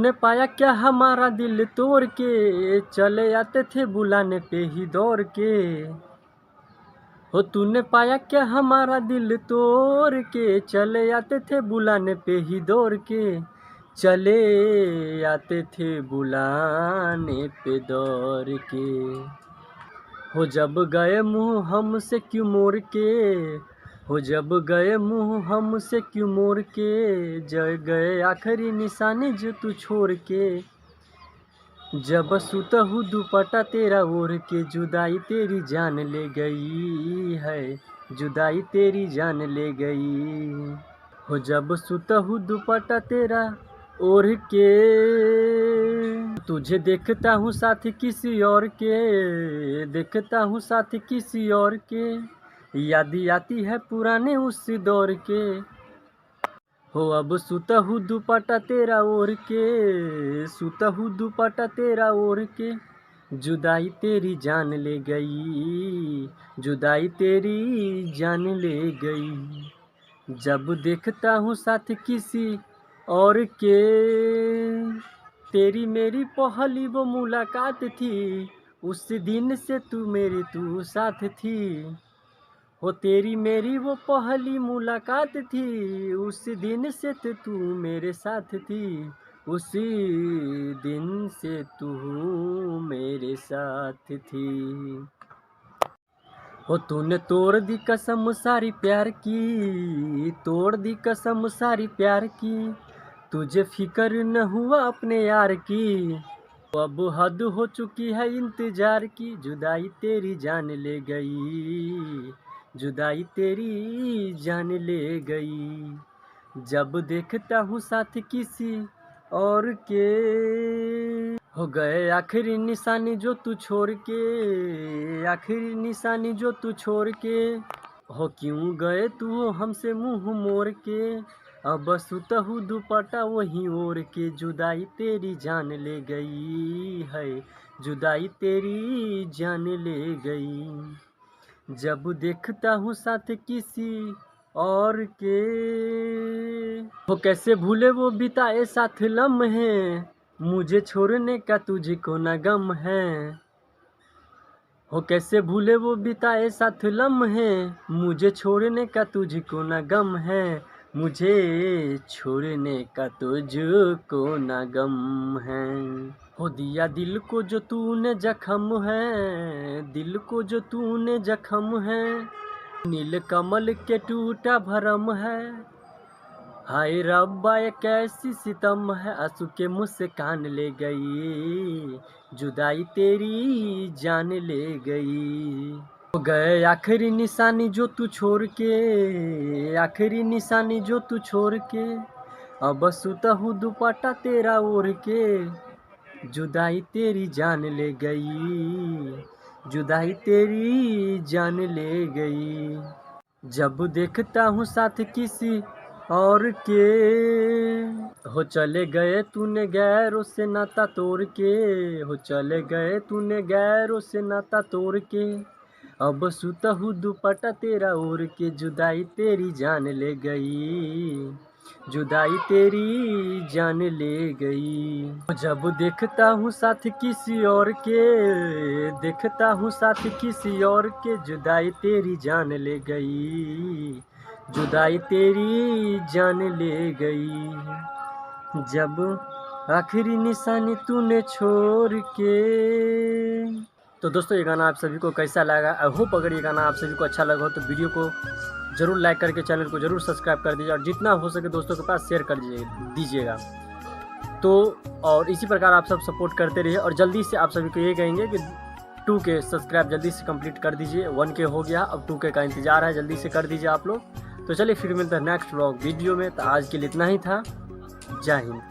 तूने पाया क्या हमारा दिल तोड़ के, चले आते थे बुलाने पे ही दौड़ के। हो तूने पाया क्या हमारा दिल तोड़ के, चले आते थे बुलाने पे ही दौड़ के। चले आते थे बुलाने पे दौड़ के। हो जब गए मुँह हमसे क्यों मोड़ के, हो जब गए मुँह हमसे क्यों मोड़ के। जब गए आखिरी निशानी जो तू छोड़ के। जब सुता हूँ दुपट्टा तेरा ओढ़ के, जुदाई तेरी जान ले गई है, जुदाई तेरी जान ले गई। हो जब सुता हूँ दुपट्टा तेरा ओढ़ के, तुझे देखता हूँ साथ किसी और के, देखता हूँ साथ किसी और के। याद आती है पुराने उस दौर के। हो अब सुता हूँ दुपट्टा तेरा ओढ़ के, सुता हूँ दुपट्टा तेरा ओढ़ के। जुदाई तेरी जान ले गई, जुदाई तेरी जान ले गई। जब देखता हूँ साथ किसी और के, तेरी मेरी पहली वो मुलाकात थी, उस दिन से तू साथ थी। हो तेरी मेरी वो पहली मुलाकात थी, उस दिन से तू मेरे साथ थी, उसी दिन से तू मेरे साथ थी। हो तूने तोड़ दी कसम सारी प्यार की, तोड़ दी कसम सारी प्यार की। तुझे फिक्र न हुआ अपने यार की, अब हद हो चुकी है इंतजार की। जुदाई तेरी जान ले गई, जुदाई तेरी जान ले गई। जब देखता हूँ साथ किसी और के, हो गए आखिरी निशानी जो तू छोड़ के, आखिरी निशानी जो तू छोड़ के। हो क्यों गए तू हमसे मुंह मोड़ के, अब सुता हूँ दुपट्टा वहीं ओढ़ के। जुदाई तेरी जान ले गई है, जुदाई तेरी जान ले गई। जब देखता हूँ साथ किसी और के, हो कैसे भूले वो बिताए साथ लम्हे, मुझे छोड़ने का तुझको न गम है। हो कैसे भूले वो बिताए साथ लम्हे, मुझे छोड़ने का तुझको न गम है, मुझे छोड़ने का तुझको न गम है। हो दिया दिल को जो तूने जख्म है, दिल को जो तूने जख्म है, नील कमल के टूटा भरम है। हाय रब्बा ये कैसी सितम है, आंसू के मुस्कान ले गई, जुदाई तेरी जान ले गई। हो गए आखिरी निशानी जो तू छोड़ के, आखिरी निशानी जो तू छोड़ के। अब सुता हूँ दुपट्टा तेरा ओढ़ के, जुदाई तेरी जान ले गई, जुदाई तेरी जान ले गई। जब देखता हूँ साथ किसी और के, हो चले गए तूने गैरों से नाता तोड़ के, हो चले गए तूने गैरों से नाता तोड़ के। अब सुता हूँ दुपट्टा तेरा ओढ़ के, जुदाई तेरी जान ले गई, जुदाई तेरी जान ले गई। जब देखता हूँ साथ किसी और के, देखता हूँ साथ किसी और के। जुदाई तेरी जान ले गई, जुदाई तेरी जान ले गई। जब आखिरी निशानी तूने छोड़ के। तो दोस्तों ये गाना आप सभी को कैसा लगा, आई होप अगर ये गाना आप सभी को अच्छा लगा हो तो वीडियो को ज़रूर लाइक करके चैनल को ज़रूर सब्सक्राइब कर दीजिए, और जितना हो सके दोस्तों के पास शेयर कर दीजिएगा। तो और इसी प्रकार आप सब सपोर्ट करते रहिए, और जल्दी से आप सभी को ये कहेंगे कि 2K सब्सक्राइब जल्दी से कंप्लीट कर दीजिए। 1K हो गया, अब 2K का इंतज़ार है, जल्दी से कर दीजिए आप लोग। तो चलिए फिर मिलते हैं नेक्स्ट व्लॉग वीडियो में। तो आज के लिए इतना ही था। जय हिंद।